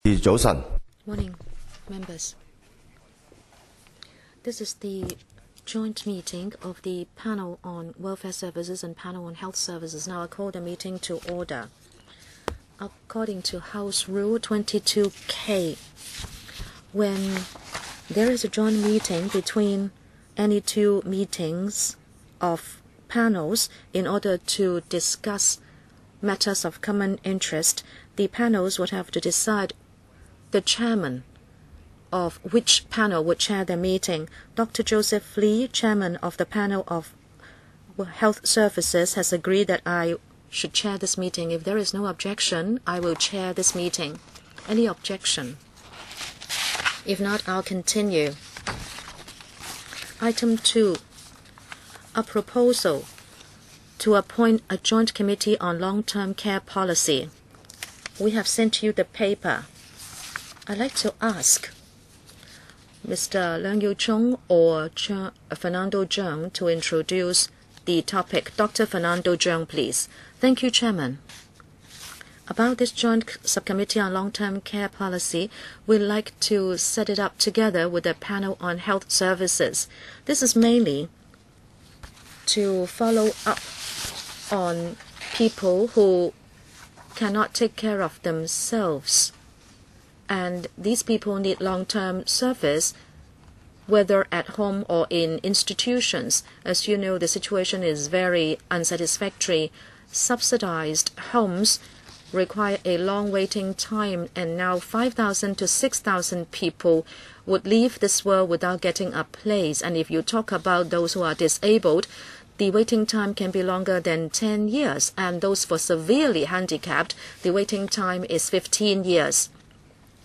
Morning, members. This is the joint meeting of the panel on welfare services and panel on health services. Now I call the meeting to order. According to House Rule 22K, when there is a joint meeting between any two meetings of panels in order to discuss matters of common interest, the panels would have to decide the chairman of which panel would chair the meeting. Dr. Joseph Lee, chairman of the panel of health services, has agreed that I should chair this meeting. If there is no objection, I will chair this meeting. Any objection? If not, I'll continue. Item 2, a proposal to appoint a joint committee on long-term care policy. We have sent you the paper. I'd like to ask Mr. Yiu-chung or Fernando to introduce the topic. Dr. Fernando, please. Thank you, Chairman. About this joint subcommittee on long-term care policy, we'd like to set it up together with a panel on health services. This is mainly to follow up on people who cannot take care of themselves. And these people need long-term service, whether at home or in institutions. As you know, the situation is very unsatisfactory. Subsidized homes require a long waiting time, and now 5,000 to 6,000 people would leave this world without getting a place. And if you talk about those who are disabled, the waiting time can be longer than 10 years. And those for severely handicapped, the waiting time is 15 years.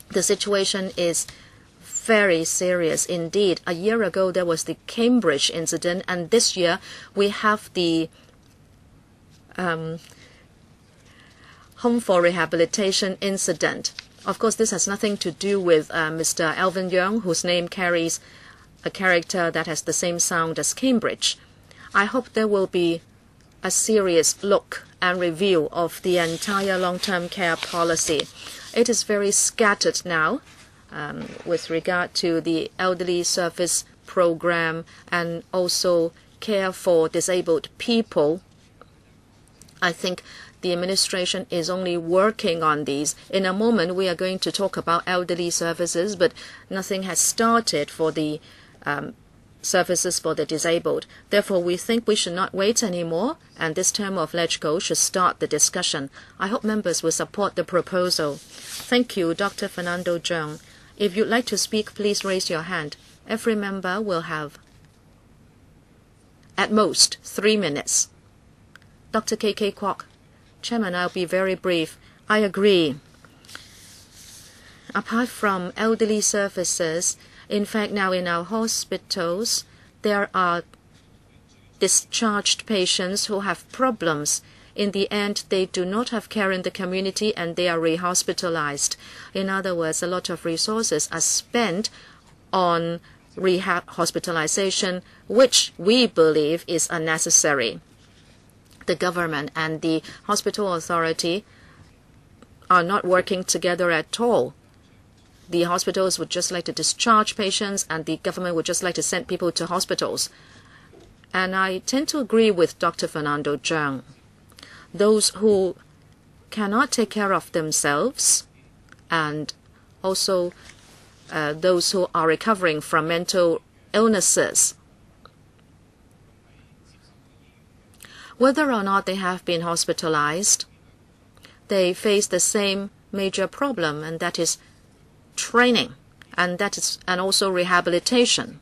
The situation is very serious indeed. A year ago, there was the Cambridge incident, and this year we have the Home for Rehabilitation incident. Of course, this has nothing to do with Mr. Alvin Yeung, whose name carries a character that has the same sound as Cambridge. I hope there will be a serious look and review of the entire long-term care policy. It is very scattered now with regard to the elderly service program and also care for disabled people. I think the administration is only working on these. In a moment, we are going to talk about elderly services, but nothing has started for the services for the disabled. Therefore, we think we should not wait anymore, and this term of LegCo should start the discussion. I hope members will support the proposal. Thank you, Dr. Fernando. If you'd like to speak, please raise your hand. Every member will have at most 3 minutes. Dr. K.K. Kwok. Chairman, I'll be very brief. I agree. Apart from elderly services, in fact, now in our hospitals, there are discharged patients who have problems. In the end, they do not have care in the community and they are rehospitalized. In other words, a lot of resources are spent on rehab hospitalization, which we believe is unnecessary. The government and the hospital authority are not working together at all. The hospitals would just like to discharge patients and the government would just like to send people to hospitals. And I tend to agree with Dr. Fernando. Those who cannot take care of themselves and also those who are recovering from mental illnesses, whether or not they have been hospitalized, they face the same major problem, and that is training, and also rehabilitation.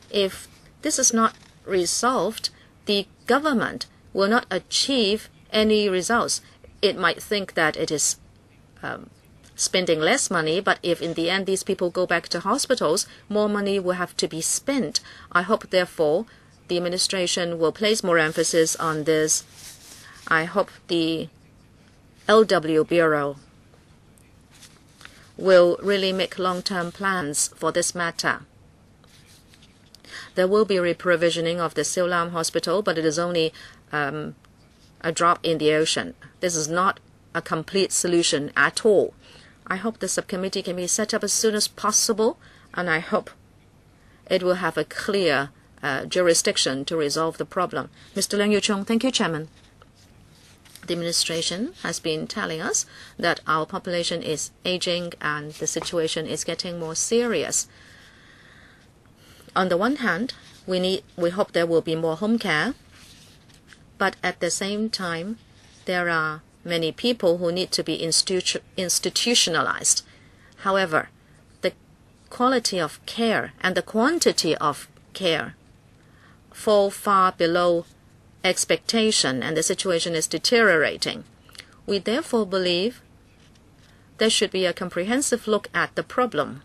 If this is not resolved, the government will not achieve any results. It might think that it is spending less money, but if in the end these people go back to hospitals, more money will have to be spent. I hope, therefore, the administration will place more emphasis on this. I hope the LW Bureau will really make long-term plans for this matter. There will be reprovisioning of the Siloam Hospital, but it is only a drop in the ocean. This is not a complete solution at all. I hope the subcommittee can be set up as soon as possible, and I hope it will have a clear jurisdiction to resolve the problem. Mr. Leung Yiu-chung. Thank you, Chairman. The administration has been telling us that our population is aging and the situation is getting more serious. On the one hand, we hope there will be more home care, but at the same time, there are many people who need to be institutionalized. However, the quality of care and the quantity of care fall far below expectation, and the situation is deteriorating. We therefore believe there should be a comprehensive look at the problem.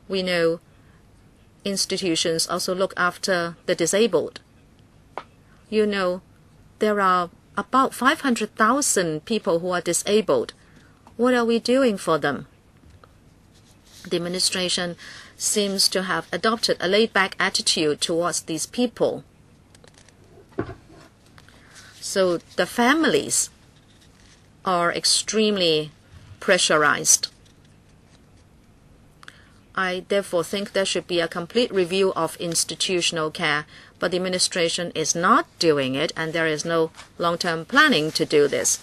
We know institutions also look after the disabled. You know, there are about 500,000 people who are disabled. What are we doing for them? The administration seems to have adopted a laid-back attitude towards these people. So the families are extremely pressurized. I therefore think there should be a complete review of institutional care, but the administration is not doing it, and there is no long-term planning to do this.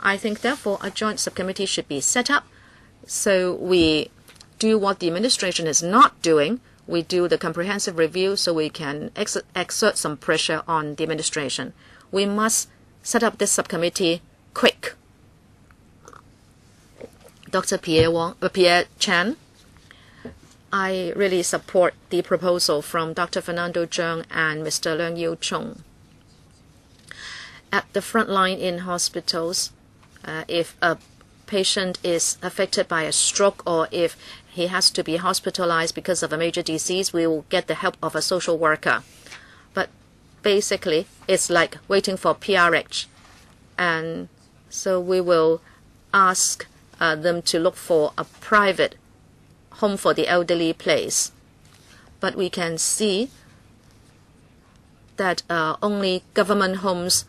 I think therefore a joint subcommittee should be set up so we do what the administration is not doing. We do the comprehensive review so we can exert some pressure on the administration. We must set up this subcommittee quick. Dr. Pierre Chan, I really support the proposal from Dr. Fernando CHEUNG and Mr. Leung Yiu-chung. At the front line in hospitals, if a patient is affected by a stroke or if he has to be hospitalized because of a major disease, we will get the help of a social worker. But basically, it's like waiting for PRH. And so we will ask them to look for a private home for the elderly place. But we can see that only government homes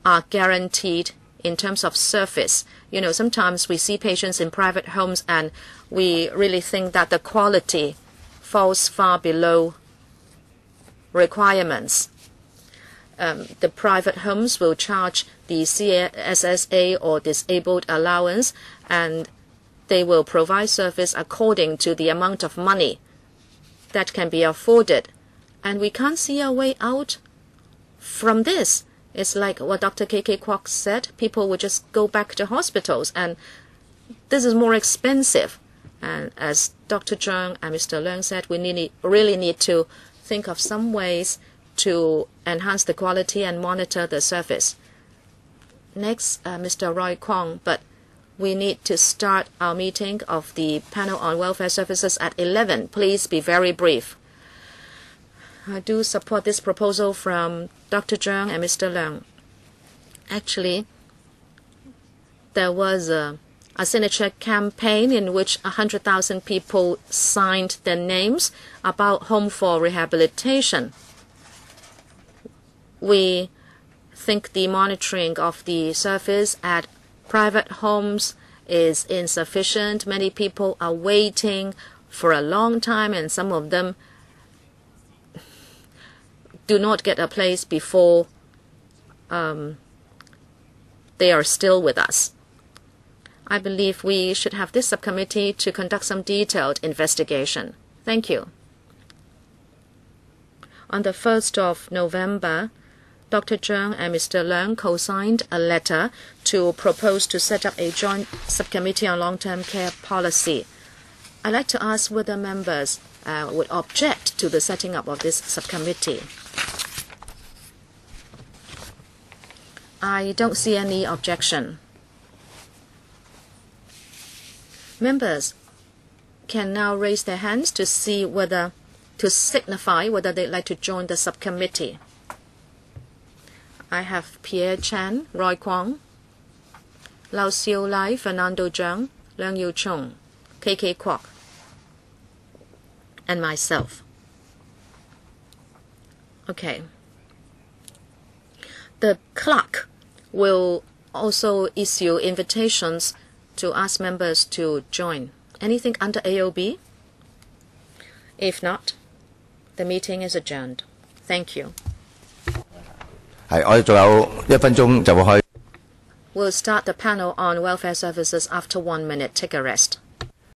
are guaranteed in terms of service. You know, sometimes we see patients in private homes and we really think that the quality falls far below requirements. The private homes will charge the CSSA or disabled allowance, and they will provide service according to the amount of money that can be afforded. And we can't see a way out from this. It's like what Dr. K.K. Kwok said, people will just go back to hospitals, and this is more expensive. And as Dr. Zhang and Mr. Leung said, we really need to think of some ways to enhance the quality and monitor the service. Next, Mr. Roy Kwong, but we need to start our meeting of the panel on welfare services at 11. Please be very brief. I do support this proposal from Dr. Zhang and Mr. Leung. Actually, there was a signature campaign in which 100,000 people signed their names about home for rehabilitation. We think the monitoring of the service at private homes is insufficient. Many people are waiting for a long time, and some of them do not get a place before they are still with us. I believe we should have this subcommittee to conduct some detailed investigation. Thank you. On the 1st of November, Dr. Zhang and Mr. Leung co-signed a letter to propose to set up a joint subcommittee on long-term care policy. I'd like to ask whether members would object to the setting up of this subcommittee. I don't see any objection. Members can now raise their hands to signify whether they'd like to join the subcommittee. I have Pierre Chan, Roy Kwong, Lau Siu Lai, Fernando Zhang, Leung Yiu-chung, K.K. Kwok, and myself. Okay. The clerk will also issue invitations to ask members to join? Anything under AOB? If not, the meeting is adjourned. Thank you. 係，我哋仲有1分鐘就會開。We'll start the panel on welfare services after 1 minute. Take a rest.